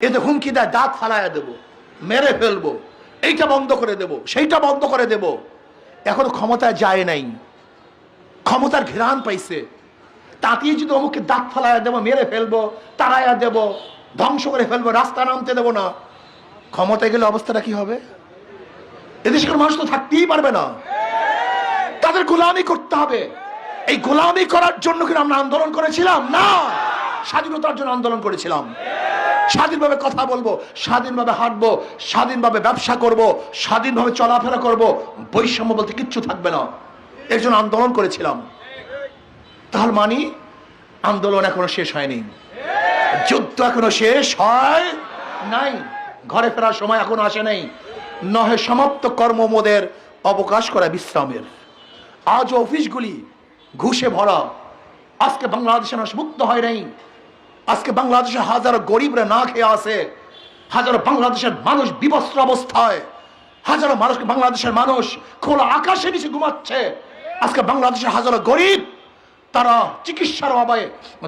এতে হুমকি দেয় দাঁত ফালাইয়া দেবো, মেরে ফেলবো, এইটা বন্ধ করে দেব, সেইটা বন্ধ করে দেব। এখনো ক্ষমতায় যায় নাই, ক্ষমতার ঘেরান পাইছে। তাতেই যদি অমুককে দাঁত ফালাইয়া দেবো, মেরে ফেলবো, তাড়াইয়া দেব, ধ্বংস করে ফেলবো, রাস্তা নামতে দেবো না, ক্ষমতায় গেলে অবস্থাটা কি হবে? এদেশের মানুষ তো থাকতেই পারবে না, তাদের গোলামি করতে হবে। এই গোলামি করার জন্য কি আমরা আন্দোলন করেছিলাম? না, স্বাধীনতার জন্য আন্দোলন করেছিলাম। স্বাধীনভাবে কথা বলবো, স্বাধীনভাবে হাঁটবো, স্বাধীনভাবে ব্যবসা করব, স্বাধীনভাবে চলাফেরা করব, বৈষম্য বলতে কিচ্ছু থাকবে না, এর জন্য আন্দোলন করেছিলাম। তাহলে মানি আন্দোলন এখনো শেষ হয়নি, যুদ্ধ এখনো শেষ হয় নাই, ঘরে ফেরার সময় এখনো আসে নাই। নহে সমাপ্ত কর্মমোদের অবকাশ করা বিশ্রামের। আজ অফিসগুলি ঘুষে ভরা। আজকে বাংলাদেশের মানুষ মুক্ত হয় নাই। আজকে বাংলাদেশের হাজারো গরিবরা না খেয়ে আছে, হাজারো বাংলাদেশের মানুষ বিবস্ত্র অবস্থায়, হাজারো মানুষ, বাংলাদেশের মানুষ খোলা আকাশে নিচে ঘুমাচ্ছে। আজকে বাংলাদেশের হাজারো গরিব তারা চিকিৎসার অভাবে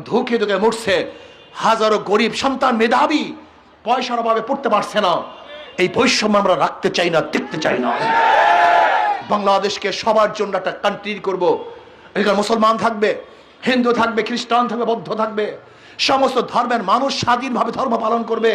ধুকে ধুকে মরছে। হাজারো গরিব সন্তান মেধাবী পয়সার অভাবে পড়তে পারছে না। এই বৈষম্য আমরা রাখতে চাই না, দেখতে চাই না। বাংলাদেশকে সবার জন্য একটা কান্ট্রি করব। এখানে মুসলমান থাকবে, হিন্দু থাকবে, খ্রিস্টান থাকবে, বৌদ্ধ থাকবে, সমস্ত ধর্মের মানুষ স্বাধীনভাবে ধর্ম পালন করবে।